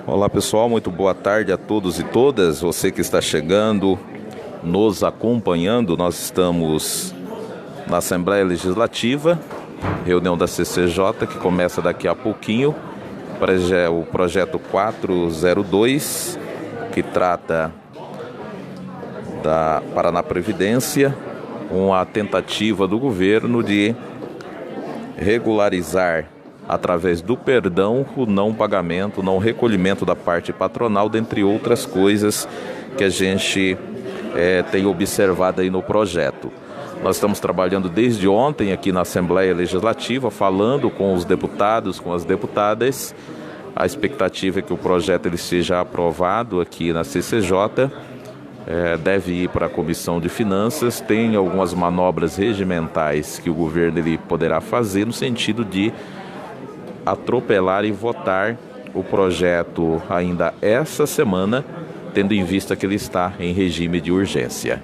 Olá pessoal, muito boa tarde a todos e todas. Você que está chegando, nos acompanhando, nós estamos na Assembleia Legislativa, reunião da CCJ, que começa daqui a pouquinho. O projeto 402, que trata da Paraná Previdência, uma tentativa do governo de regularizar através do perdão o não pagamento, o não recolhimento da parte patronal, dentre outras coisas que a gente tem observado aí no projeto. Nós estamos trabalhando desde ontem aqui na Assembleia Legislativa, falando com os deputados, com as deputadas. A expectativa é que o projeto ele seja aprovado aqui na CCJ, deve ir para a Comissão de Finanças. Tem algumas manobras regimentais que o governo ele poderá fazer no sentido de atropelar e votar o projeto ainda essa semana, tendo em vista que ele está em regime de urgência.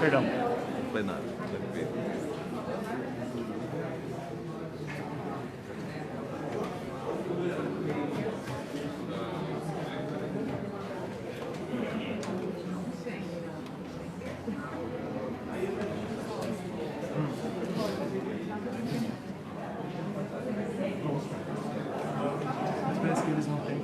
Perdão. Plenário. Perfeito. Parece que eles não têm.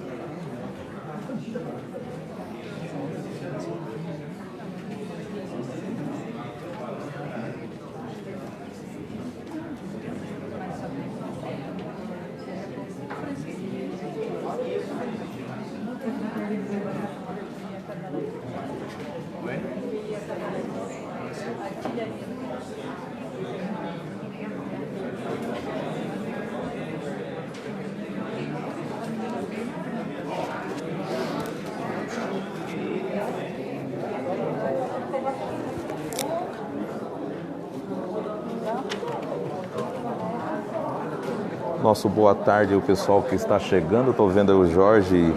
Nosso boa tarde ao pessoal que está chegando. Estou vendo aí o Jorge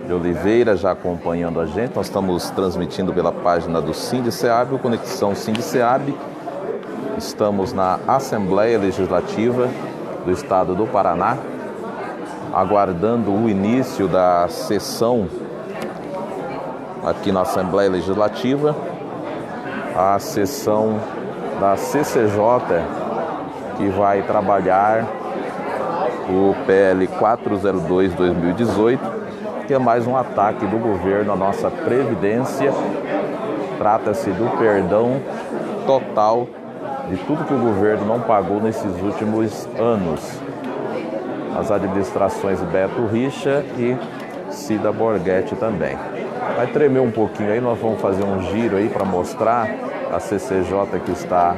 de Oliveira já acompanhando a gente. Nós estamos transmitindo pela página do SINDICEAB, o Conexão SINDICEAB. Estamos na Assembleia Legislativa do Estado do Paraná, aguardando o início da sessão aqui na Assembleia Legislativa, a sessão da CCJ, que vai trabalhar o PL 402/2018, que é mais um ataque do governo à nossa Previdência. Trata-se do perdão total de tudo que o governo não pagou nesses últimos anos. As administrações Beto Richa e Cida Borghetti também. Vai tremer um pouquinho aí, nós vamos fazer um giro aí para mostrar a CCJ que está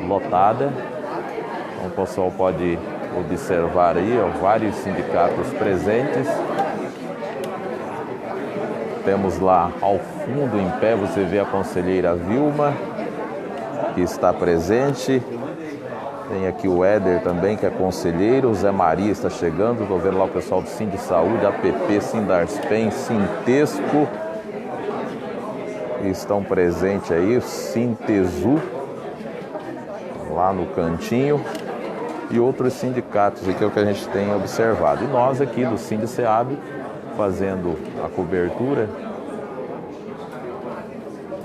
lotada. Então, o pessoal pode observar aí, ó, vários sindicatos presentes. Temos lá ao fundo, em pé, você vê a conselheira Vilma, que está presente. Tem aqui o Éder também, que é conselheiro. O Zé Maria está chegando. Estou vendo lá o pessoal do Sindisaúde, APP, Sindarspen, Sintesco. Estão presentes aí, o Sintesu, lá no cantinho. E outros sindicatos, que é o que a gente tem observado. E nós aqui do SINDICEAB fazendo a cobertura.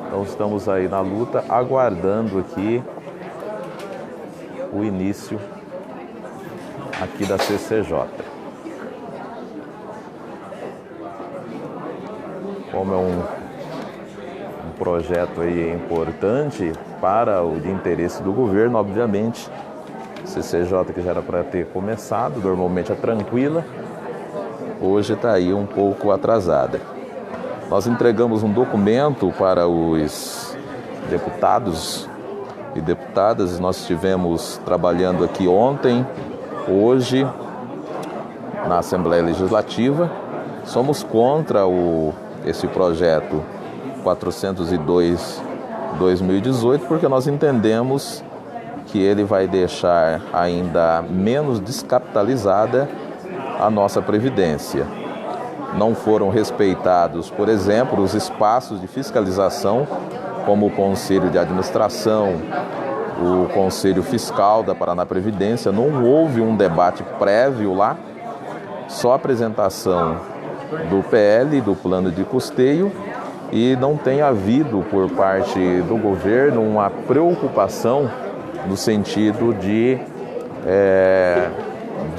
Então estamos aí na luta, aguardando aqui o início aqui da CCJ. Como é um projeto aí importante para o de interesse do governo, obviamente, CCJ que já era para ter começado, normalmente é tranquila, hoje está aí um pouco atrasada. Nós entregamos um documento para os deputados e deputadas. Nós estivemos trabalhando aqui ontem, hoje, na Assembleia Legislativa. Somos contra esse projeto 402/2018, porque nós entendemos que ele vai deixar ainda menos descapitalizada a nossa Previdência. Não foram respeitados, por exemplo, os espaços de fiscalização, como o Conselho de Administração, o Conselho Fiscal da Paraná Previdência. Não houve um debate prévio lá, só a apresentação do PL, do plano de custeio, e não tem havido por parte do governo uma preocupação no sentido de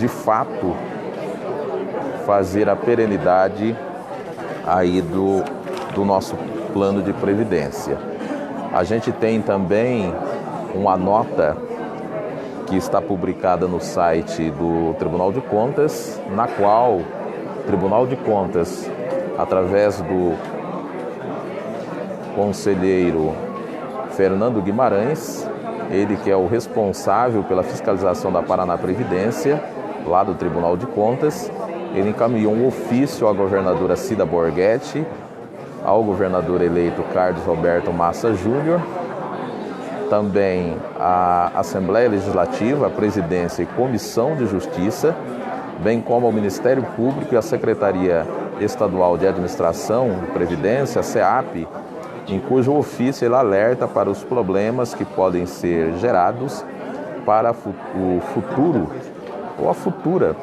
fato, fazer a perenidade aí do nosso plano de previdência. A gente tem também uma nota que está publicada no site do Tribunal de Contas, na qual o Tribunal de Contas, através do conselheiro Fernando Guimarães, ele que é o responsável pela fiscalização da Paraná Previdência, lá do Tribunal de Contas, ele encaminhou um ofício à governadora Cida Borghetti, ao governador eleito Carlos Roberto Massa Júnior, também à Assembleia Legislativa, à Presidência e Comissão de Justiça, bem como ao Ministério Público e à Secretaria Estadual de Administração e Previdência, a SEAP, em cujo ofício ele alerta para os problemas que podem ser gerados para o futuro ou a futura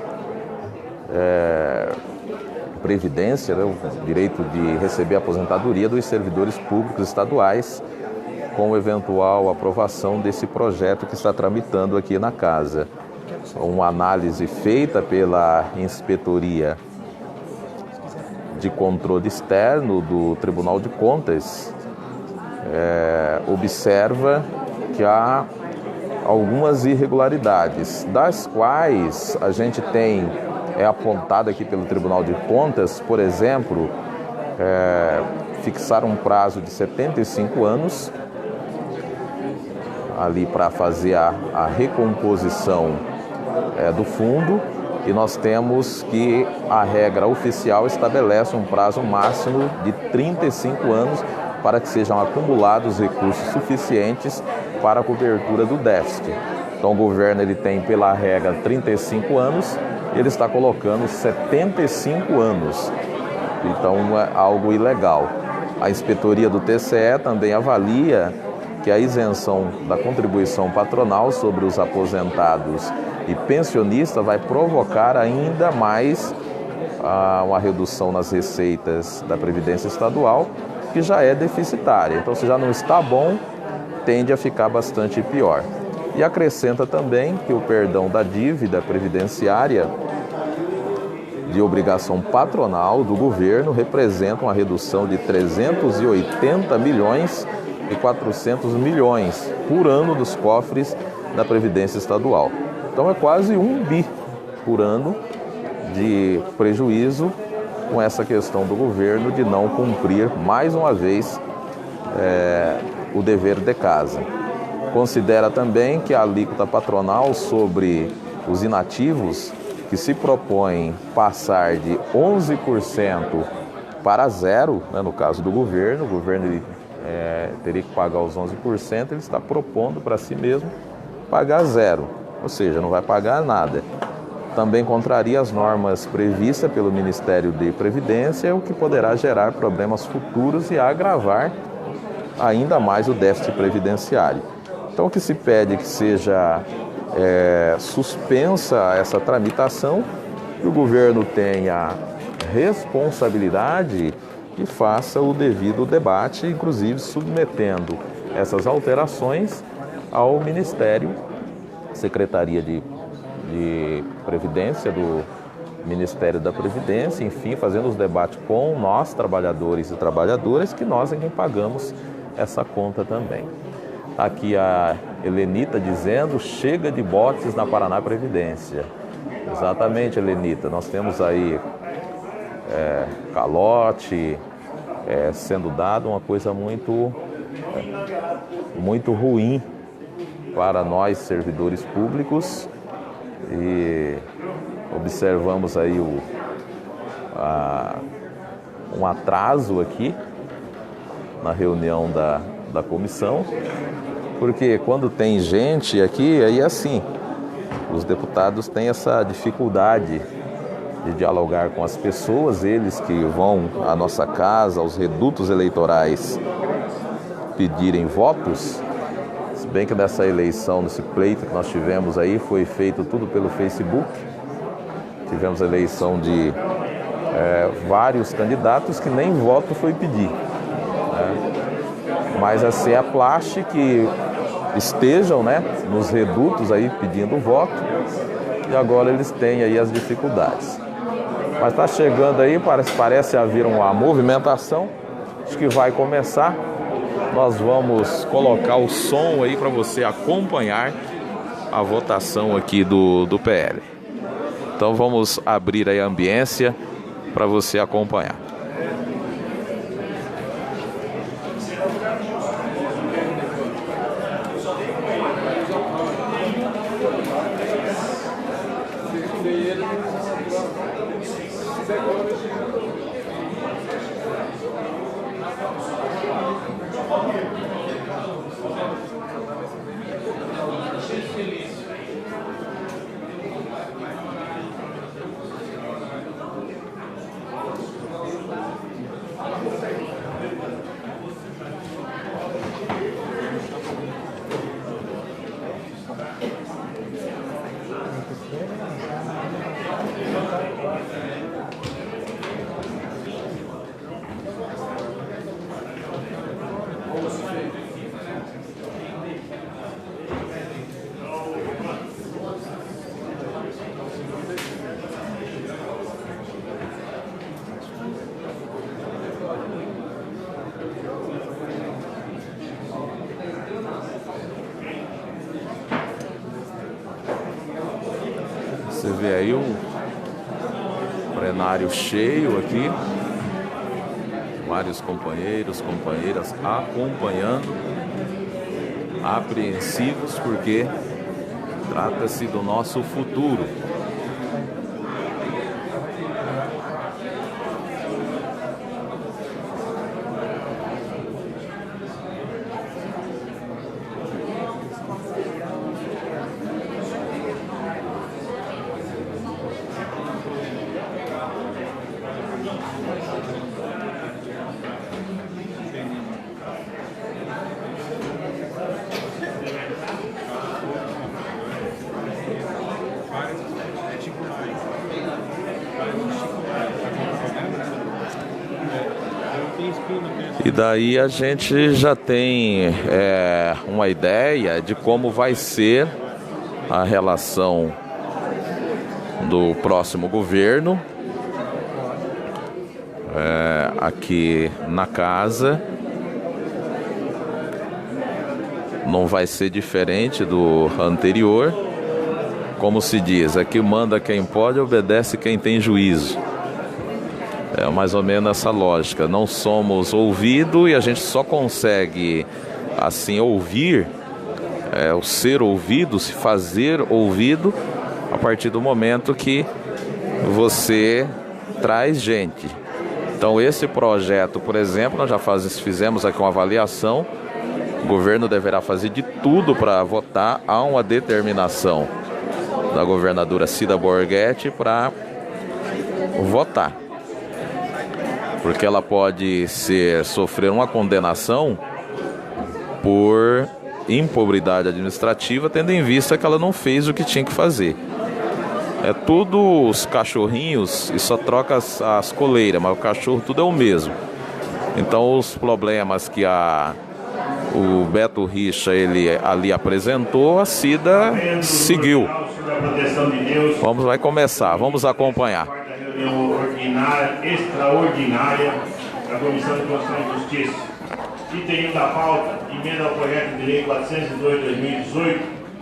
previdência, né, o direito de receber aposentadoria dos servidores públicos estaduais, com eventual aprovação desse projeto que está tramitando aqui na Casa. Uma análise feita pela Inspetoria de Controle Externo do Tribunal de Contas observa que há algumas irregularidades, das quais a gente tem apontado aqui pelo Tribunal de Contas, por exemplo, fixar um prazo de 75 anos ali para fazer a recomposição do fundo, e nós temos que a regra oficial estabelece um prazo máximo de 35 anos para que sejam acumulados recursos suficientes para a cobertura do déficit. Então o governo ele tem pela regra 35 anos, ele está colocando 75 anos. Então é algo ilegal. A inspetoria do TCE também avalia que a isenção da contribuição patronal sobre os aposentados e pensionistas vai provocar ainda mais uma redução nas receitas da Previdência Estadual, que já é deficitária. Então, se já não está bom, tende a ficar bastante pior. E acrescenta também que o perdão da dívida previdenciária de obrigação patronal do governo representa uma redução de 380 milhões e 400 milhões por ano dos cofres da Previdência Estadual. Então é quase 1 bi por ano de prejuízo com essa questão do governo de não cumprir mais uma vez o dever de casa. Considera também que a alíquota patronal sobre os inativos, que se propõe passar de 11% para zero, né, no caso do governo, o governo ele, teria que pagar os 11%, ele está propondo para si mesmo pagar zero, ou seja, não vai pagar nada. Também contraria as normas previstas pelo Ministério de Previdência, o que poderá gerar problemas futuros e agravar ainda mais o déficit previdenciário. Então, o que se pede é que seja suspensa essa tramitação, que o governo tenha responsabilidade e faça o devido debate, inclusive submetendo essas alterações ao Ministério, Secretaria de Previdência do Ministério da Previdência, enfim, fazendo os debates com nós, trabalhadores e trabalhadoras, que nós é quem pagamos essa conta também. Aqui a Helenita dizendo, chega de botes na Paraná Previdência. Exatamente, Helenita, nós temos aí calote sendo dado, uma coisa muito ruim para nós, servidores públicos, e observamos aí um atraso aqui na reunião da comissão, porque quando tem gente aqui, aí é assim, os deputados têm essa dificuldade de dialogar com as pessoas, eles que vão à nossa casa, aos redutos eleitorais, pedirem votos. Se bem que nessa eleição, nesse pleito que nós tivemos aí, foi feito tudo pelo Facebook. Tivemos a eleição de vários candidatos que nem voto foi pedir, né? Mas a CEAPLAST que estejam, né, nos redutos aí pedindo voto, e agora eles têm aí as dificuldades. Mas está chegando aí, parece haver uma movimentação, acho que vai começar. Nós vamos colocar o som aí para você acompanhar a votação aqui do PL. Então vamos abrir aí a ambiência para você acompanhar. Você vê aí o plenário cheio aqui. Vários companheiros, companheiras acompanhando, apreensivos, porque trata-se do nosso futuro. E daí a gente já tem uma ideia de como vai ser a relação do próximo governo aqui na casa. Não vai ser diferente do anterior. Como se diz, aqui manda quem pode, obedece quem tem juízo. É mais ou menos essa lógica. Não somos ouvido e a gente só consegue assim ouvir, o ser ouvido, se fazer ouvido, a partir do momento que você traz gente. Então esse projeto, por exemplo, nós já fizemos aqui uma avaliação. O governo deverá fazer de tudo para votar. Há uma determinação da governadora Cida Borghetti para votar, porque ela pode sofrer uma condenação por improbidade administrativa, tendo em vista que ela não fez o que tinha que fazer. É tudo os cachorrinhos e só troca as coleiras, mas o cachorro tudo é o mesmo. Então os problemas que o Beto Richa ele ali apresentou, a Cida seguiu. Vai começar, vamos acompanhar. Reunião extraordinária da Comissão de Constituição e Justiça. Item 1 da pauta, emenda ao projeto de lei 402/2018,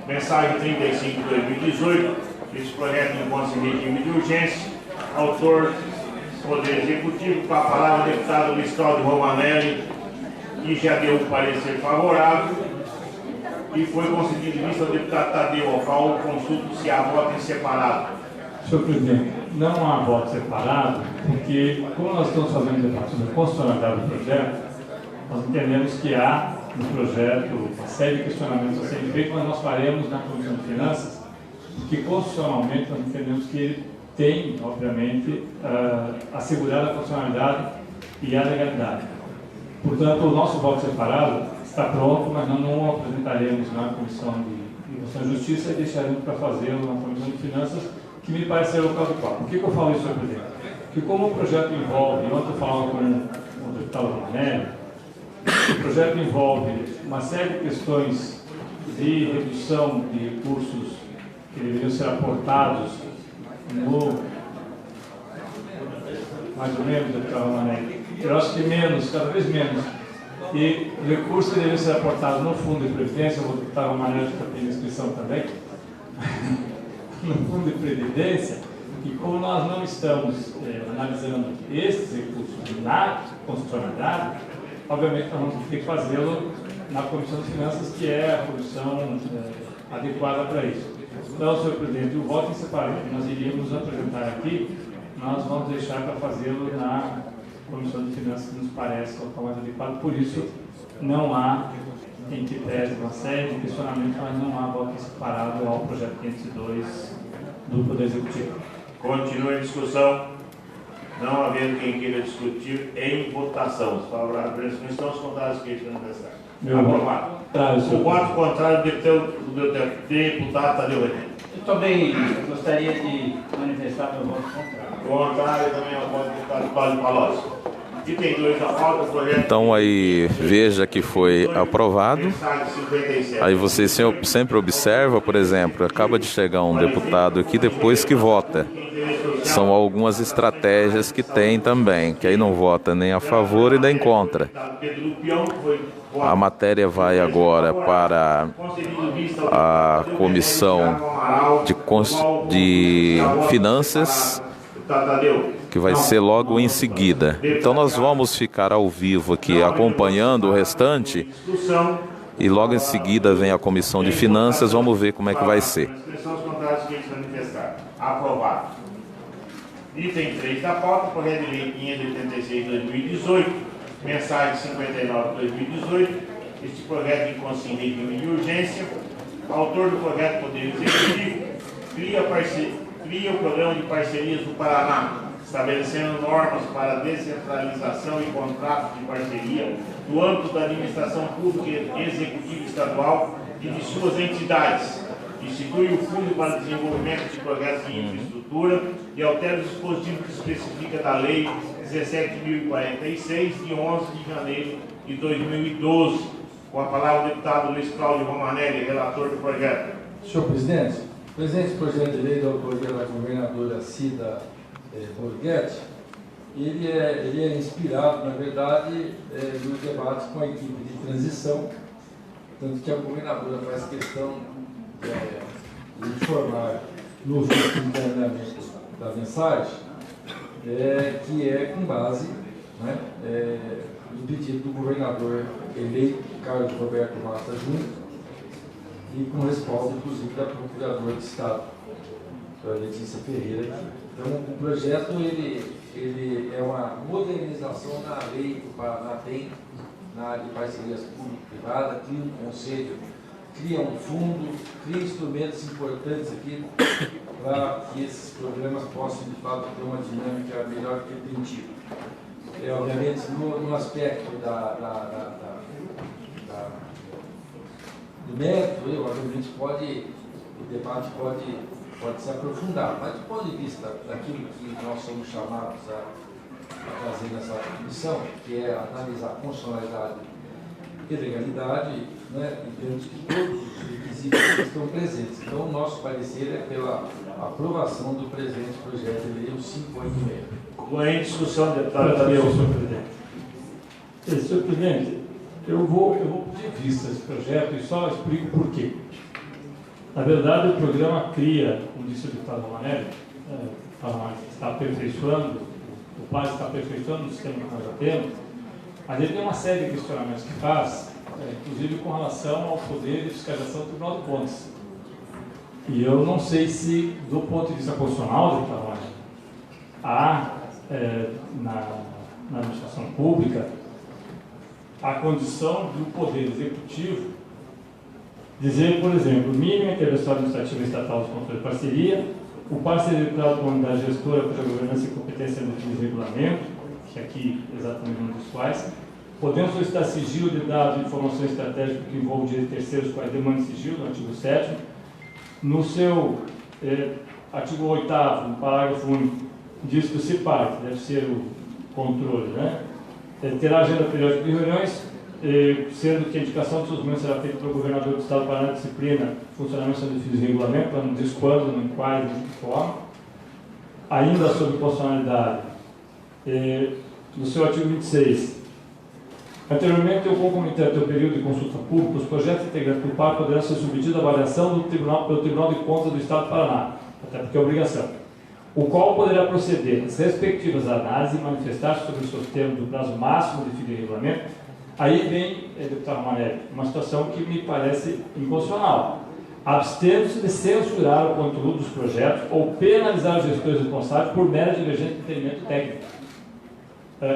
mensagem 35/2018. Esse projeto encontra-se em regime de urgência. Autor, Poder Executivo, com a palavra o deputado Luiz Cláudio Romanelli, que já deu um parecer favorável e foi concedido vista ao deputado Tadeu, ao qual consulto se há voto em separado. Senhor presidente, não há voto separado, porque como nós estamos fazendo debate sobre a constitucionalidade do projeto, nós entendemos que há no projeto uma série de questionamentos a serem feitos, mas nós faremos na Comissão de Finanças, porque constitucionalmente nós entendemos que ele tem, obviamente, assegurado a constitucionalidade e a legalidade. Portanto, o nosso voto separado está pronto, mas nós não o apresentaremos na Comissão de Constituição e Justiça e deixaremos para fazê-lo na Comissão de Finanças, que me parece ser o local adequado. Por que eu falo isso, senhor presidente? Porque como o projeto envolve, ontem eu falava com o deputado Romanelli, o projeto envolve uma série de questões de redução de recursos que deveriam ser aportados no, mais ou menos, deputado Romanelli, eu acho que menos, cada vez menos, e recursos que deveriam ser aportados no Fundo de Previdência, o deputado Romanelli está pedindo inscrição também, no Fundo de Previdência, e como nós não estamos analisando esses recursos na constitucionalidade, obviamente nós vamos ter que fazê-lo na Comissão de Finanças, que é a comissão adequada para isso. Então, senhor presidente, o voto em separado que nós iríamos apresentar aqui, nós vamos deixar para fazê-lo na Comissão de Finanças, que nos parece o local mais adequado. Por isso, não há, em que pese uma série de questionamentos, mas não há voto separado ao projeto 502 do Poder Executivo. Continua a discussão. Não havendo quem queira discutir, em votação. Os favoráveis não estão os contrários que estão necessários. Aprovado. O voto contrário do deputado Tadeu René. Eu também gostaria de manifestar meu voto contrário. Contrário também ao voto do deputado Cláudio Palocci. Item 2 da pauta, projeto. Então aí veja que foi aprovado. Mensagem 57. Aí você sempre observa, por exemplo, acaba de chegar um deputado aqui depois que vota. São algumas estratégias que tem também, que aí não vota nem a favor e nem contra. A matéria vai agora para a Comissão de Finanças, que vai ser logo em seguida. Então nós vamos ficar ao vivo aqui acompanhando o restante e logo em seguida vem a Comissão de Finanças, vamos ver como é que vai ser. Aprovado. Item 3 da pauta, projeto de lei 586 de 2018, mensagem 59 de 2018. Este projeto encontra-se em regime de urgência. Autor do projeto Poder Executivo cria o Programa de Parcerias do Paraná, estabelecendo normas para descentralização e contratos de parceria no âmbito da administração pública e executiva estadual e de suas entidades. Institui o Fundo para Desenvolvimento de Projetos de Infraestrutura e altera o dispositivo que especifica da Lei 17.046, de 11 de janeiro de 2012. Com a palavra o deputado Luiz Cláudio Romanelli, relator do projeto. Senhor presidente, o presente projeto de lei da autoria da governadora Cida Borghetti, ele é inspirado, na verdade, no debate com a equipe de transição, tanto que a governadora faz questão de informar no vídeo internamente da mensagem, que é com base, né, no pedido do governador eleito Carlos Roberto Massa Júnior e com respaldo, inclusive, da procuradora de Estado, a Letícia Ferreira. Então, o projeto ele é uma modernização na lei que o Paraná tem na área de parcerias público-privada, cria um conselho, cria um fundo, cria instrumentos importantes aqui para que esses programas possam, de fato, ter uma dinâmica melhor que preventiva. Obviamente, no aspecto do método, obviamente, o debate pode se aprofundar, mas do ponto de vista daquilo que nós somos chamados a fazer nessa comissão, que é analisar a funcionalidade e legalidade, né, e temos que todos os requisitos estão presentes. Então, o nosso parecer é pela aprovação do presente projeto de lei 586. Em discussão, deputado Tadeu, senhor presidente. Senhor presidente, eu vou pedir vista esse projeto e só explico por quê. Na verdade, o programa cria, como disse o deputado Romanelli, está aperfeiçoando, o PAS está aperfeiçoando o sistema que nós já temos, mas ele tem uma série de questionamentos que faz, inclusive com relação ao poder de fiscalização do Tribunal de Contas. E eu não sei se, do ponto de vista constitucional, deputado Romanelli, há, na administração pública, a condição do poder executivo dizer, por exemplo, mínima intervenção administrativa estatal dos controles de parceria, o parceiro executado com a unidade gestora cuja governança e competência define o regulamento, que aqui exatamente um dos quais, podemos solicitar sigilo de dados e informações estratégicas que envolvem direitos terceiros, quais demandam sigilo, no artigo 7º. No seu artigo 8º, no parágrafo único, diz que o CIPAR, que deve ser o controle, né, terá agenda periódica de reuniões, sendo que a indicação de seus membros será feita pelo governador do Estado para a disciplina, funcionamento sendo definido em regulamento, para não dizer quando, nem quais, nem de que forma. Ainda sobre constitucionalidade, no seu artigo 26, anteriormente ao concomitante ao período de consulta pública, os projetos integrantes do PAR poderão ser submetidos à avaliação pelo Tribunal de Contas do Estado do Paraná, até porque é obrigação, o qual poderá proceder às respectivas análises e manifestar-se sobre os seus termos do prazo máximo definido em regulamento. Aí vem, deputado Romanelli, uma situação que me parece inconstitucional. Abstendo-se de censurar o conteúdo dos projetos ou penalizar os gestores responsáveis por mera divergência de entendimento técnico.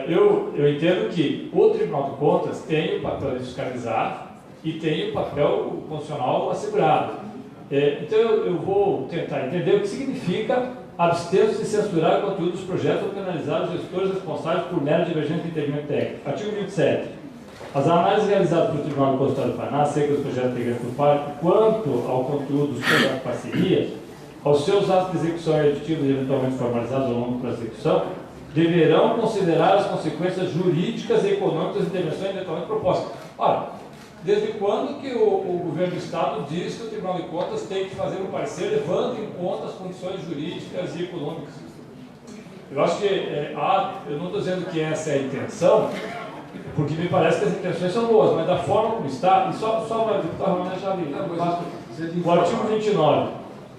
Eu entendo que o Tribunal de Contas tem o papel de fiscalizar e tem o papel constitucional assegurado. Então eu vou tentar entender o que significa abster-se de censurar o conteúdo dos projetos ou penalizar os gestores responsáveis por mera divergência de entendimento técnico. Artigo 27. As análises realizadas pelo Tribunal de Contas do Paraná acerca dos projetos integrantes do PAR, quanto ao conteúdo dos projetos de parceria, aos seus atos de execução e aditivos eventualmente formalizados ao longo da execução, deverão considerar as consequências jurídicas e econômicas das intervenções eventualmente propostas. Ora, desde quando que o governo do Estado diz que o Tribunal de Contas tem que fazer um parecer levando em conta as condições jurídicas e econômicas? Eu acho que, eu não estou dizendo que essa é a intenção, porque me parece que as intenções são boas, mas da forma como está, e só uma deputada já li, o artigo 29,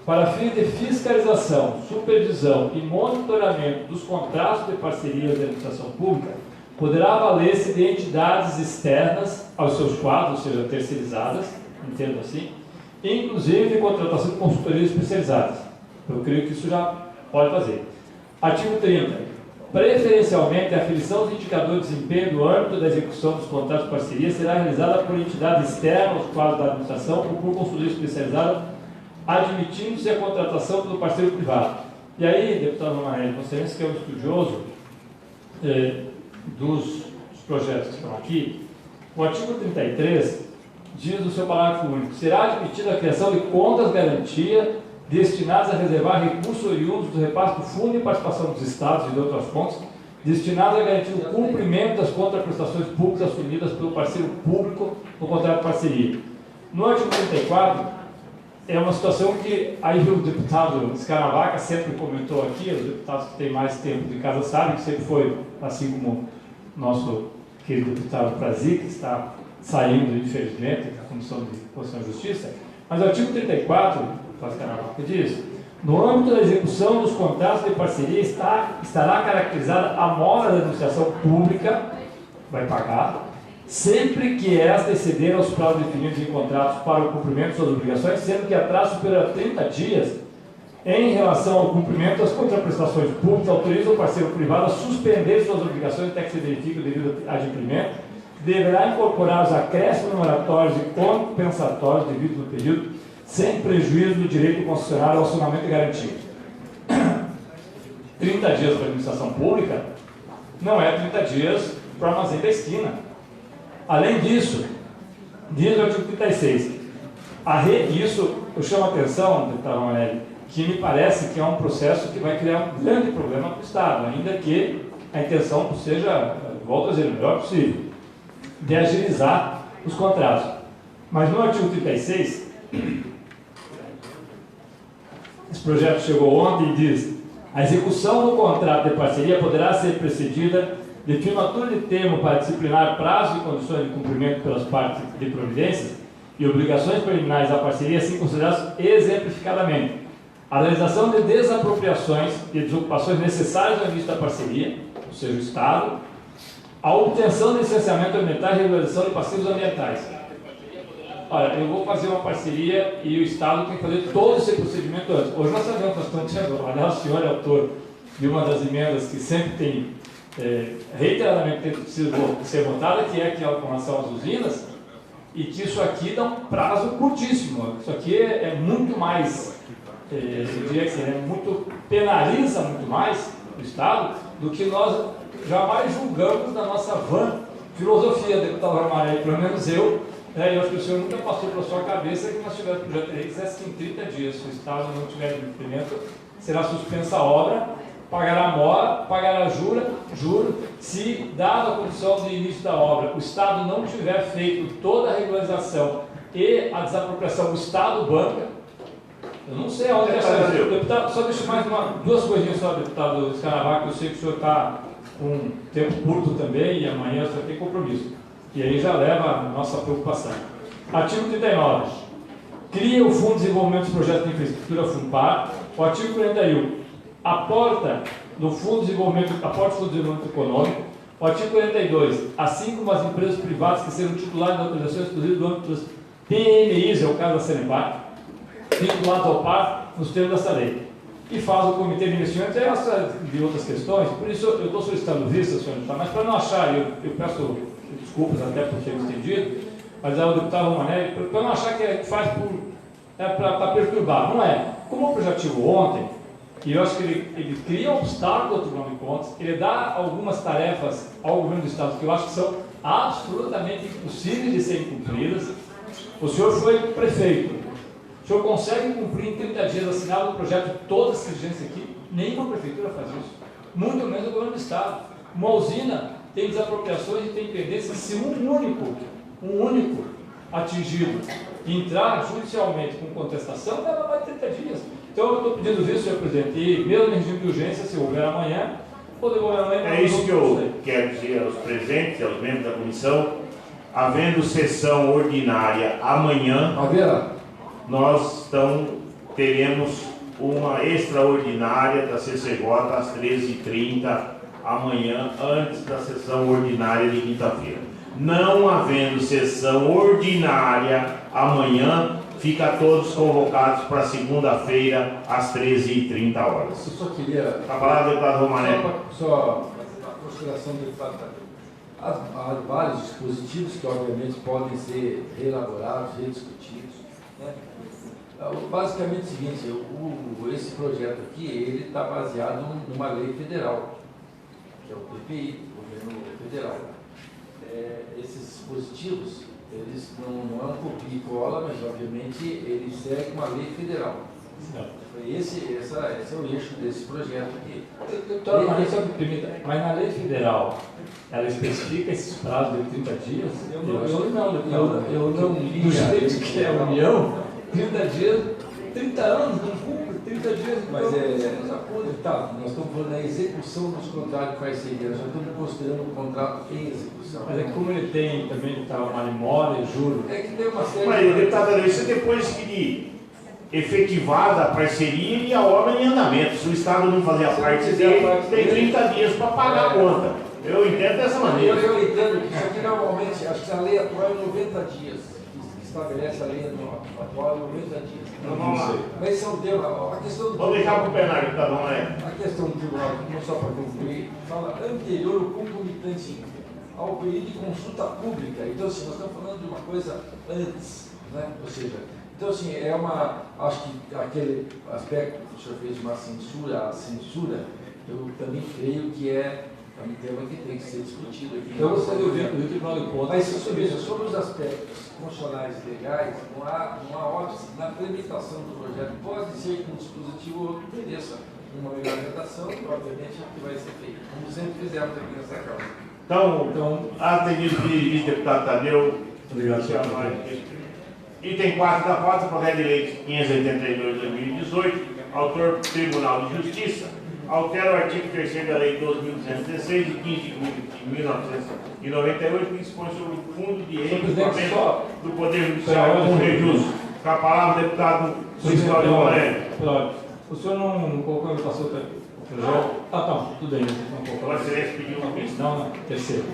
para fins de fiscalização, supervisão e monitoramento dos contratos de parcerias de administração pública, poderá valer-se de entidades externas aos seus quadros, ou seja, terceirizadas, entendo assim, inclusive de contratação de consultorias especializadas. Eu creio que isso já pode fazer. Artigo 30. Preferencialmente, a aferição dos indicadores de desempenho no âmbito da execução dos contratos de parceria será realizada por entidade externa aos quadros da administração ou por consultoria especializada, admitindo-se a contratação pelo parceiro privado. E aí, deputado Romanelli, você que é um estudioso dos projetos que estão aqui, o artigo 33 diz no seu parágrafo único: será admitida a criação de contas garantia destinadas a reservar recursos oriundos do repasse do Fundo de Participação dos Estados e de outras fontes, destinadas a garantir o cumprimento das contraprestações públicas assumidas pelo parceiro público no contrato de parceria. No artigo 34, é uma situação que aí o deputado Scaravaca sempre comentou aqui, os deputados que têm mais tempo de casa sabem que sempre foi, assim como nosso querido deputado Prazi, que está saindo, infelizmente, da Comissão de Constituição e Justiça, mas o artigo 34, que diz: no âmbito da execução dos contratos de parceria estará caracterizada a mora da administração pública, vai pagar, sempre que esta exceder aos prazos definidos em contratos para o cumprimento de suas obrigações, sendo que atraso superior a 30 dias, em relação ao cumprimento das contraprestações públicas, autoriza o parceiro privado a suspender suas obrigações até que se verifique o devido adimplemento, deverá incorporar os acréscimos moratórios e compensatórios devidos no período, sem prejuízo do direito concessionário ao acionamento e garantia. 30 dias para a administração pública não é 30 dias para o armazém da esquina. Além disso, diz o artigo 36, isso eu chamo a atenção, deputado Romanelli, que me parece que é um processo que vai criar um grande problema para o Estado, ainda que a intenção seja, volto a dizer, o melhor possível, de agilizar os contratos. Mas no artigo 36, esse projeto chegou ontem e diz: a execução do contrato de parceria poderá ser precedida de firmatura de termo para disciplinar prazos e condições de cumprimento pelas partes de providências e obrigações preliminares da parceria, assim consideradas exemplificadamente. A realização de desapropriações e desocupações necessárias ao início da parceria, ou seja, o Estado, a obtenção de licenciamento ambiental e regularização de passivos ambientais. Olha, eu vou fazer uma parceria e o Estado tem que fazer todo esse procedimento antes. Hoje nós sabemos que nós estamos tendo, aliás, o senhor é autor de uma das emendas que sempre tem, reiteradamente precisa ser votada, que é aquela com relação às usinas, e que isso aqui dá um prazo curtíssimo. Isso aqui é muito mais, eu diria que penaliza muito mais o Estado do que nós jamais julgamos da nossa vã filosofia, deputado Romanelli, pelo menos eu acho que o senhor nunca passou pela sua cabeça que nós tivéssemos projeto de lei que dissesse que em 30 dias, se o Estado não tiver cumprimento, será suspensa a obra, pagará mora, pagará juro, se, dada a condição de início da obra, o Estado não tiver feito toda a regularização e a desapropriação, o Estado banca. Eu não sei aonde é essa. Deputado, só deixa mais duas coisinhas só, deputado Scaravaca, eu sei que o senhor está com um tempo curto também e amanhã o senhor tem compromisso. E aí já leva a nossa preocupação. Artigo 39. Cria o Fundo de Desenvolvimento dos Projetos de Infraestrutura, FUNPAR. O artigo 41. Aporta do Fundo de Desenvolvimento Econômico. O artigo 42. Assim como as empresas privadas que serão titulares de autorização exclusiva do âmbito das PMIs, é o caso da Sanepar, vinculados ao par nos termos dessa lei. E faz o Comitê de Investimentos de outras questões. Por isso eu estou solicitando vista, senhor deputado, mas para não achar, eu peço desculpas até por ter estendido, mas é o deputado Romanelli, para não achar que faz para perturbar. Não é. Como o projetivo ontem, e eu acho que ele cria um obstáculo ao Tribunal de Contas, ele dá algumas tarefas ao governo do Estado que eu acho que são absolutamente impossíveis de serem cumpridas. O senhor foi prefeito. O senhor consegue cumprir em 30 dias assinado o projeto de todas as exigências aqui? Nenhuma prefeitura faz isso. muito menos o governo do Estado. Uma usina tem desapropriações e tem pendências. Se um único atingido entrar judicialmente com contestação, leva mais de 30 dias. Então eu estou pedindo isso, senhor presidente, e mesmo em regime de urgência, se houver amanhã, poder houver amanhã. É isso que eu quero dizer aos presentes, aos membros da comissão. Havendo sessão ordinária amanhã, nós teremos uma extraordinária da CCJ às 13h30 amanhã, antes da sessão ordinária de quinta-feira. Não havendo sessão ordinária amanhã, fica todos convocados para segunda-feira às 13h30. Eu só queria... A palavra do deputado Romané. Só a consideração do deputado. Há vários dispositivos que, obviamente, podem ser reelaborados, rediscutidos, né? Basicamente é o seguinte, esse projeto aqui, ele está baseado numa lei federal, que é o PPI, Governo Federal. Esses dispositivos, eles não é um copia e cola, mas, obviamente, eles seguem uma lei federal. Esse é o eixo desse projeto aqui. Mas na lei federal, ela especifica esses prazos de 30 dias? Eu não li. Do jeito que é a União, 30 dias, 30 anos, não cumpre, 30 dias. Mas nós estamos falando da execução dos contratos de parceria, nós já estamos considerando o contrato em execução. Mas é que como ele tem também uma memória, juro. É que tem uma série Mas, deputado, isso é depois que efetivada a parceria e a obra em andamento. Se o Estado não fazer a parte dele, tem 30 dias para pagar a conta. Eu entendo dessa maneira. Eu entendo que isso aqui normalmente, acho que a lei atual é 90 dias. Que estabelece a lei atual é 90 dias. Então vamos lá. Mas isso é um tema. A questão do Vou deixar para o plenário, deputado Romané. A questão do tribunal, só para concluir, fala anterior ou concomitante ao período de consulta pública. Então, assim, nós estamos falando de uma coisa antes, né? Ou seja, então, assim, acho que aquele aspecto que o senhor fez de uma censura, a censura, eu também creio que é um tema que tem que ser discutido aqui. Eu gostaria de ouvir o Tribunal de Contas. Mas, sobre os aspectos constitucionais e legais, não há óbice. Na tramitação do projeto, pode ser que um dispositivo ou outro mereça uma melhor redação, e, obviamente, é o que vai ser feito, como sempre fizemos aqui nessa Câmara. Então, atendido o vice-deputado Tadeu. Obrigado, senhor presidente. Item 4 da pauta, projeto de lei 582/2018, autor Tribunal de Justiça, altera o artigo 3º da Lei 12.216, de 15 de julho de 1998, que dispõe sobre o Fundo de Equipamento do Poder Judiciário com recurso. Com a palavra, deputado Cristóvão Moreira. O senhor não colocou e passou o projeto? Tudo bem. Vossa Excelência pediu uma vista? Não, terceiro.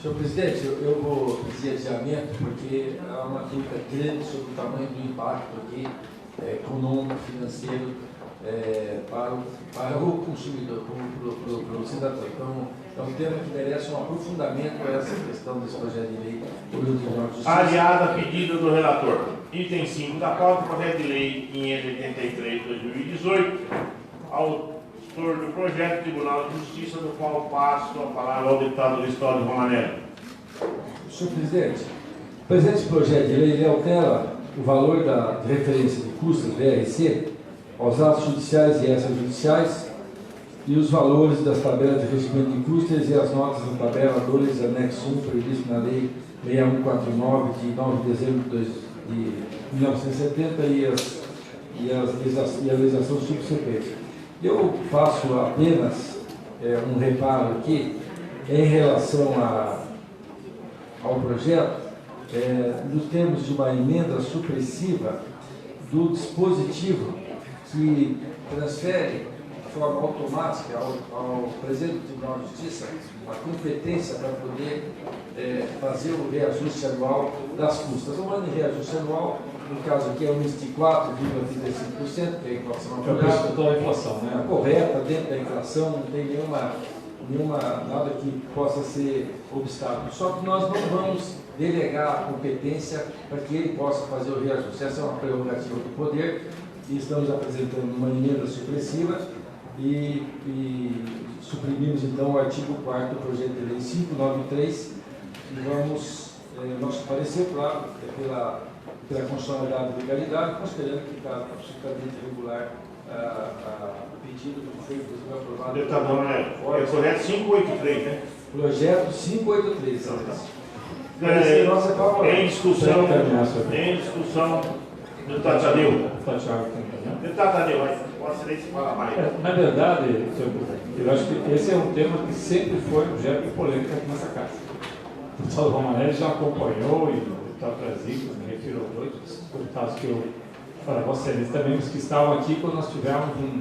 Senhor presidente, eu vou pedir adiamento porque há uma dúvida grande sobre o tamanho do impacto aqui, econômico, financeiro, para o consumidor, para o cidadão. Então, é um tema que merece um aprofundamento a essa questão desse projeto de lei do Tribunal de Justiça. Aliado a pedido do relator. Item 5 da pauta, projeto de lei 583/2018, autor do projeto Tribunal de Justiça, do qual passo a palavra ao deputado Cristóvão Romané. Senhor presidente, o presente projeto de lei ele altera o valor de referência de custos, VRC, aos atos judiciais e extrajudiciais e os valores das tabelas de regimento de custos e as notas da tabela 2, anexo 1, previsto na Lei 6149, de 9 de dezembro de 1970 e a legislação subsequente. Eu faço apenas um reparo aqui em relação ao projeto, nos termos de uma emenda supressiva do dispositivo que transfere de forma automática ao presidente do Tribunal de Justiça a competência para poder fazer o reajuste anual das custas. O ano de reajuste anual, no caso aqui, é um índice de 4,35%, que é a inflação apurada. Toda a inflação, né? Correta, dentro da inflação, não tem nada que possa ser obstáculo. Só que nós não vamos delegar a competência para que ele possa fazer o reajuste. Essa é uma prerrogativa do poder e estamos apresentando uma emenda supressiva e suprimimos então o artigo 4º do projeto de lei 593 e vamos, nosso parecer, claro, pela constitucionalidade e legalidade, considerando que está absolutamente regular o pedido que foi inclusive aprovado. Deputado Romanelli, é correto 583, né? Projeto 583. Em discussão, deputado Tadeu. Deputado Tadeu, pode ser isso mais. Na verdade, senhor presidente, eu acho que esse é um tema que sempre foi objeto de polêmica aqui nessa casa. O deputado Romanelli já acompanhou e o deputado Brasília, me refiro a dois deputados que eu falei, vocês também, os que estavam aqui quando nós tivemos um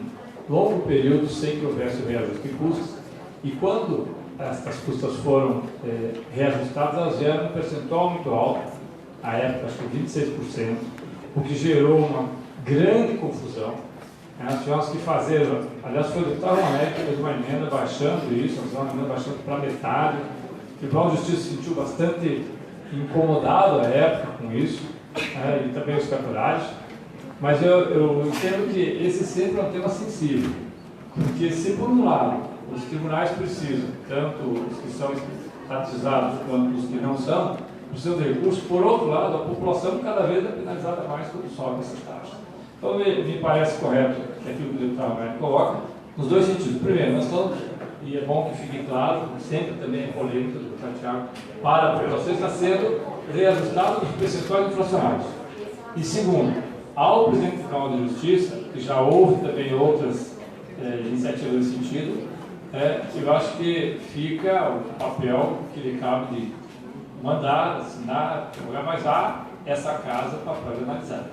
longo período sem que houvesse o reajuste de custos, e quando as custas foram reajustadas, elas geram um percentual muito alto, à época acho que 26%, o que gerou uma grande confusão. Nós tivemos que fazer, aliás foi o deputado Romanelli que fez uma emenda baixando isso, nós fizemos uma emenda baixando para metade. O Tribunal de Justiça se sentiu bastante incomodado à época com isso, e também os cartorários. Mas eu entendo que esse sempre é um tema sensível, porque se por um lado os tribunais precisam, tanto os que são estatizados quanto os que não são, precisam de recursos, por outro lado a população cada vez é penalizada mais quando sobe essas taxas. Então me parece correto aquilo que o deputado Romanelli coloca, nos dois sentidos. Primeiro, nós estamos, e é bom que fique claro, sempre também é polêmica do deputado Thiago, para a população está sendo reajustado os percentuais inflacionários. E segundo, ao presidente do Tribunal de Justiça, que já houve também outras iniciativas nesse sentido, eu acho que fica o papel que lhe cabe de mandar, assinar, divulgar, mas há essa casa para analisar,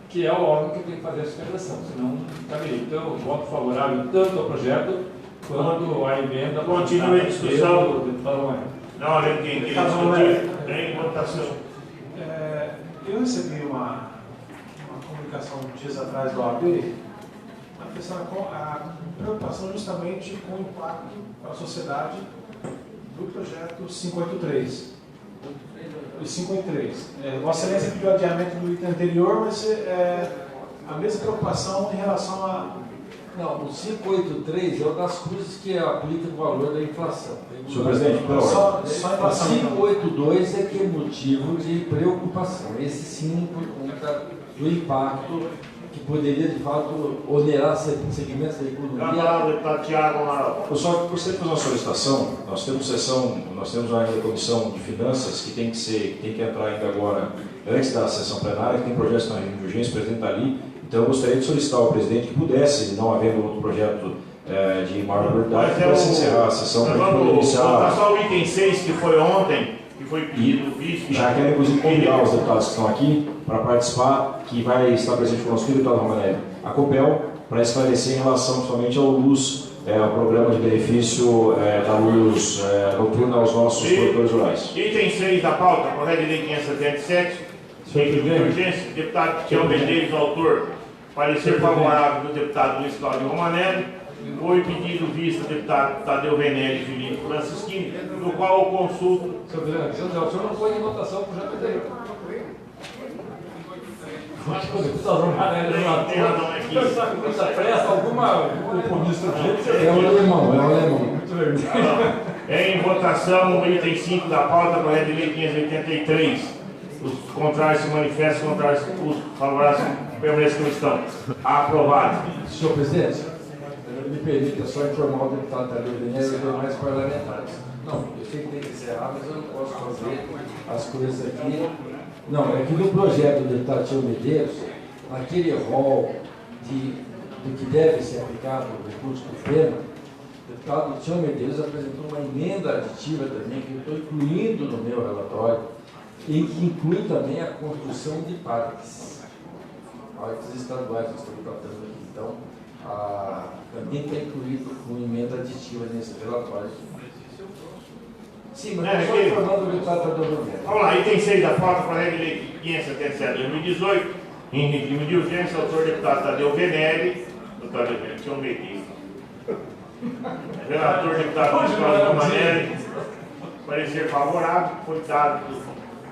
que é o órgão que tem que fazer a fiscalização, senão não caberia. Então, eu voto favorável tanto ao projeto quanto à emenda. Continue a discussão. Do deputado Romanelli. Na hora que discutir, em votação. Eu recebi uma comunicação dias atrás do AB, a preocupação justamente com o impacto para a sociedade do projeto 583. O 583. Vossa Excelência pediu adiamento do item anterior, mas a mesma preocupação em relação a... Não, o 583 é uma das coisas que aplica o valor da inflação. Senhor presidente, só O inflação. 582 é que é motivo de preocupação. Esse sim, por conta do impacto que poderia, de fato, onerar segmentos da economia. Deputado Thiago Amaral. eu só gostaria de fazer uma solicitação. Nós temos ainda a Comissão de Finanças que tem que entrar ainda agora, antes da sessão plenária, que tem projetos na de urgência, o presidente está ali. Então eu gostaria de solicitar ao presidente que pudesse, não havendo outro projeto de maior prioridade, que pudesse encerrar a sessão para a gente poder iniciar. Vamos só o item 6, que foi ontem, que foi pedido, visto. Já quero, inclusive, convidar os deputados que estão aqui para participar, que vai estar presente conosco o deputado Romanelli, a COPEL, para esclarecer em relação somente ao luz, ao programa de benefício da luz noturna aos nossos produtores rurais. Item 6 da pauta, projeto de lei 577, item de urgência, deputado Tião Medeiros, autor, parecer favorável do deputado Luiz Cláudio Romanelli, foi pedido vista do deputado Tadeu Venere e Felipe Francisquini, no qual eu consulto. Senhor presidente, o senhor não põe em votação o projeto anterior. O deputado Romanelli Tem razão aqui. com muita pressa, alguma compromisso urgente. É o alemão. Muito bem. Em votação, o item 5 da pauta, projeto de lei 583. Os contrários se manifestam, os favoráveis permanecem como estão. Aprovado. Senhor presidente, me permita só informar o deputado Tadeu Venere e os demais parlamentares. Não, eu sei que tem que encerrar, mas eu não posso fazer as coisas aqui. Não, é que no projeto do deputado Tião Medeiros, naquele rol do que deve ser aplicado no recurso do FEMA, o deputado Tião Medeiros apresentou uma emenda aditiva também, que eu estou incluindo no meu relatório, e que inclui também a construção de parques estaduais que nós estamos tratando aqui. Então, também está incluído com emenda aditiva nesse relatório. Sim, mas estou só informando o deputado Tadeu Venere. Vamos lá, item 6 da pauta, projeto de lei 577 de 2018, em regime de urgência, autor deputado Tadeu Venere, Tião Medeiros. Relator deputado Luiz Cláudio Romanelli, parecer favorável, foi dado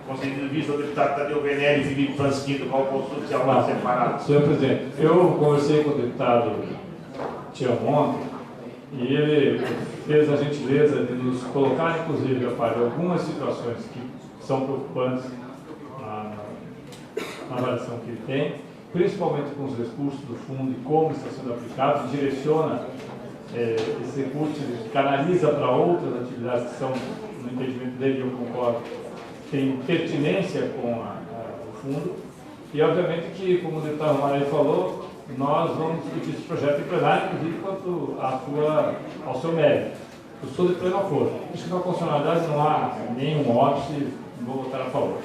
concedido vista ao deputado Tadeu Venere e Felipe Francisquini, do qual consulta se aula separado. Senhor presidente, eu conversei com o deputado Tião ontem e ele fez a gentileza de nos colocar, inclusive, algumas situações que são preocupantes na avaliação que ele tem, principalmente com os recursos do fundo e como está sendo aplicado, direciona esse recurso, canaliza para outras atividades que são, no entendimento dele, eu concordo, tem pertinência com o fundo. E, obviamente, que, como o deputado Romário falou, nós vamos discutir esse projeto em plenário, inclusive quanto ao seu mérito. Eu sou de pleno acordo. Acho que na constitucionalidade não há nenhum óbice, vou votar a favor.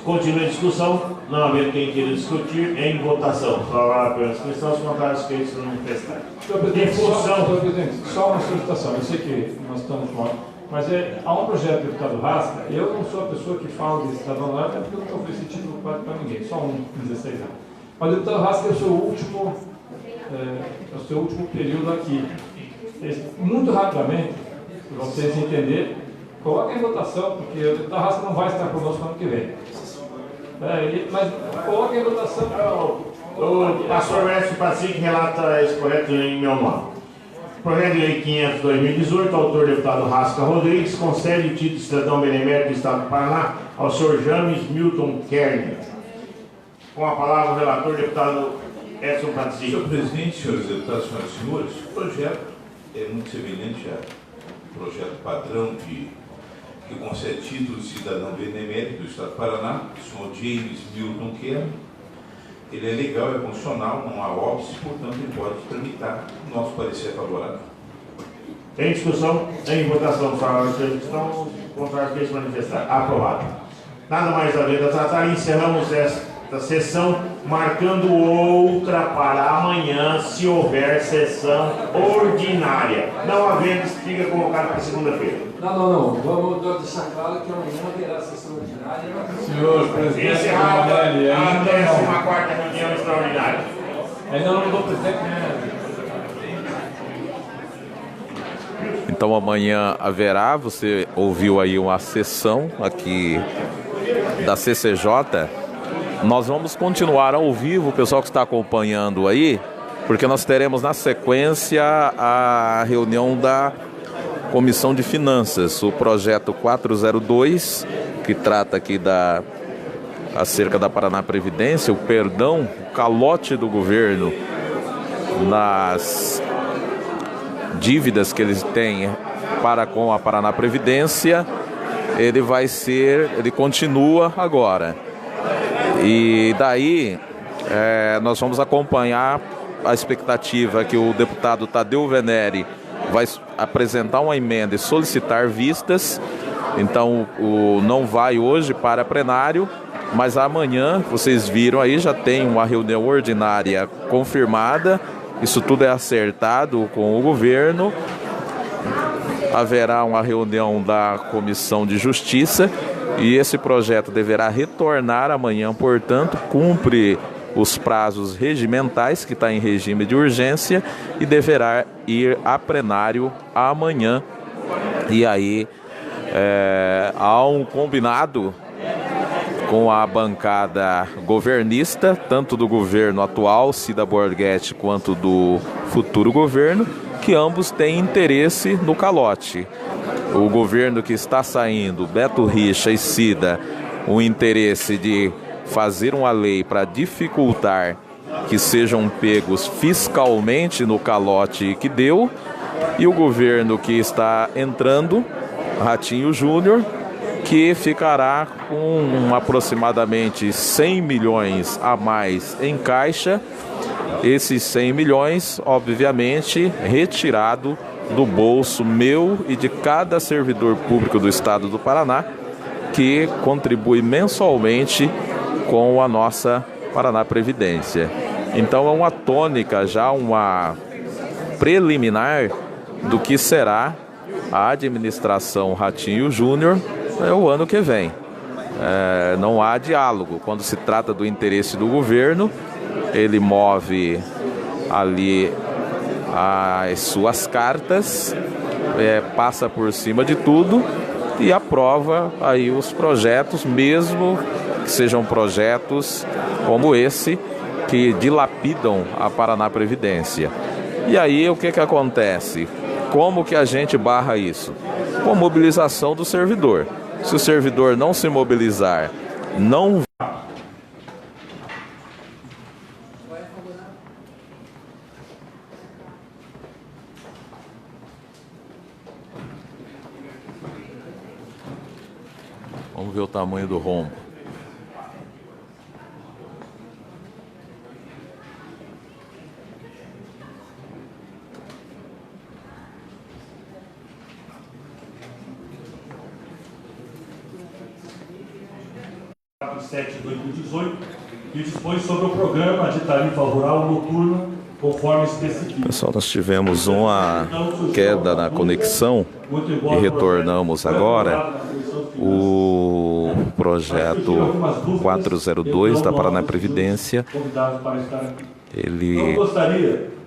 Continua a discussão, não havendo quem queira discutir, em votação. Favorável pela inscrição, os contrários feitos para manifestar. Senhor presidente, só uma solicitação. Eu sei que nós estamos com mas há um projeto do deputado Rasca. Eu não sou a pessoa que fala desse cidadão, até porque eu nunca ofereci título para ninguém, só um com 16 anos. Mas o deputado Rasca é o seu último período aqui. Muito rapidamente, para vocês entenderem, coloquem em votação, porque o deputado Rasca não vai estar conosco no ano que vem. Mas coloquem em votação. O pastor Mestre Patrick relata esse projeto em meu nome. Projeto de Lei 500/2018, autor deputado Rasca Rodrigues, concede o título de cidadão benemérito do Estado do Paraná ao senhor James Milton Kerner. Com a palavra o relator, deputado Edson Patrick. Senhor presidente, senhores deputados, senhoras e senhores, o projeto é muito semelhante ao projeto padrão que concede título de cidadão benemérito do Estado do Paraná, o senhor James Milton Kerner. Ele é legal, é funcional, não há óbice, portanto ele pode tramitar. O nosso parecer é favorável. Em discussão, em votação, favorável pela discussão, contrário que se manifestar. Aprovado. Nada mais a ver a tratar, encerramos esta sessão, marcando outra para amanhã, se houver sessão ordinária. Não havendo, fica colocado para segunda-feira. Não. Vamos deixar claro que amanhã haverá sessão ordinária. Senhor presidente, Encerrada a 14ª reunião extraordinária. ainda não mudou o presidente, né? Então amanhã haverá, você ouviu aí uma sessão aqui da CCJ. Nós vamos continuar ao vivo, o pessoal que está acompanhando aí, porque nós teremos na sequência a reunião da Comissão de Finanças, o projeto 402, que trata aqui acerca da Paraná Previdência, o perdão, o calote do governo nas dívidas que eles têm para com a Paraná Previdência, ele continua agora. E daí nós vamos acompanhar a expectativa que o deputado Tadeu Venere vai apresentar uma emenda e solicitar vistas. Então não vai hoje para plenário, mas amanhã, vocês viram aí, já tem uma reunião ordinária confirmada. Isso tudo é acertado com o governo. Haverá uma reunião da Comissão de Justiça e esse projeto deverá retornar amanhã, portanto, cumpre os prazos regimentais, que está em regime de urgência, e deverá ir a plenário amanhã. E aí há um combinado com a bancada governista, tanto do governo atual, Cida Borghetti, quanto do futuro governo, que ambos têm interesse no calote. O governo que está saindo, Beto Richa e Cida, o interesse de fazer uma lei para dificultar que sejam pegos fiscalmente no calote que deu, e o governo que está entrando, Ratinho Júnior, que ficará com aproximadamente 100 milhões a mais em caixa. Esses 100 milhões, obviamente, retirado do bolso meu e de cada servidor público do Estado do Paraná, que contribui mensalmente com a nossa Paraná Previdência. Então é uma tônica, já uma preliminar do que será a administração Ratinho Júnior o ano que vem. Não há diálogo. Quando se trata do interesse do governo, ele move ali as suas cartas, passa por cima de tudo e aprova aí os projetos, mesmo que sejam projetos como esse, que dilapidam a Paraná Previdência. E aí o que acontece? Como que a gente barra isso? Com a mobilização do servidor. Se o servidor não se mobilizar, não Vamos ver o tamanho do rombo. De 7 de 2018, e dispõe sobre o programa de tarifa rural noturna, conforme especificado. Pessoal, nós tivemos uma queda na conexão e retornamos agora. O projeto 402 da Paraná Previdência,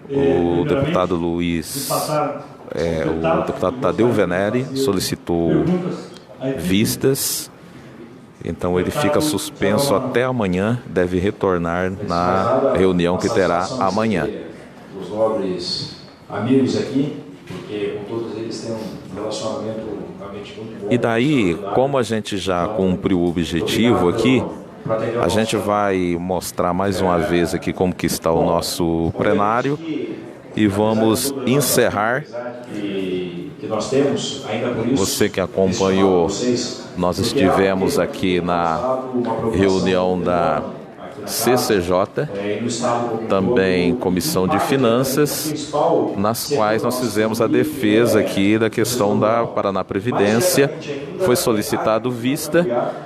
o deputado Luiz, o deputado Tadeu Venere solicitou vistas. Então ele fica suspenso até amanhã, deve retornar na reunião que terá amanhã. Os nobres amigos aqui, porque com todos eles tem um relacionamento realmente muito bom. E daí, como a gente já cumpriu o objetivo aqui, a gente vai mostrar mais uma vez aqui como que está o nosso plenário e vamos encerrar. Que nós temos, ainda por isso, você que acompanhou, nós estivemos aqui na reunião da CCJ, também Comissão de Finanças, nas quais nós fizemos a defesa aqui da questão da Paraná Previdência. Foi solicitado vista,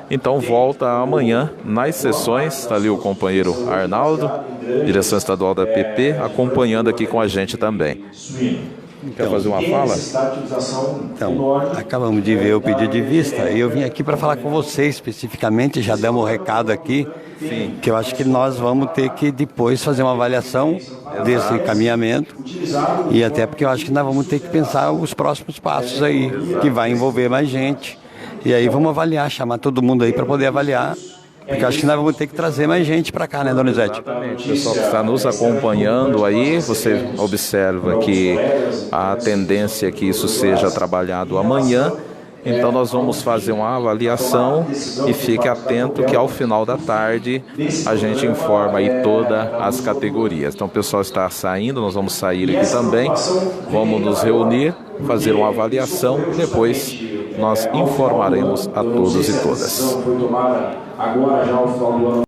então volta amanhã nas sessões. Está ali o companheiro Arnaldo, direção estadual da PP, acompanhando aqui com a gente também. Quer fazer uma fala? Então, acabamos de ver o pedido de vista e eu vim aqui para falar com você especificamente, já demos um recado aqui, sim, que eu acho que nós vamos ter que depois fazer uma avaliação desse encaminhamento e até porque eu acho que nós vamos ter que pensar os próximos passos aí, que vai envolver mais gente. E aí vamos avaliar, chamar todo mundo aí para poder avaliar. Porque acho que nós vamos ter que trazer mais gente para cá, né, Donizete? Exatamente. O pessoal que está nos acompanhando aí, você observa que a tendência é que isso seja trabalhado amanhã. Então nós vamos fazer uma avaliação e fique atento que ao final da tarde a gente informa aí todas as categorias. Então o pessoal está saindo, nós vamos sair aqui também, vamos nos reunir, fazer uma avaliação, depois nós informaremos a todos e todas. Agora já ao final do ano.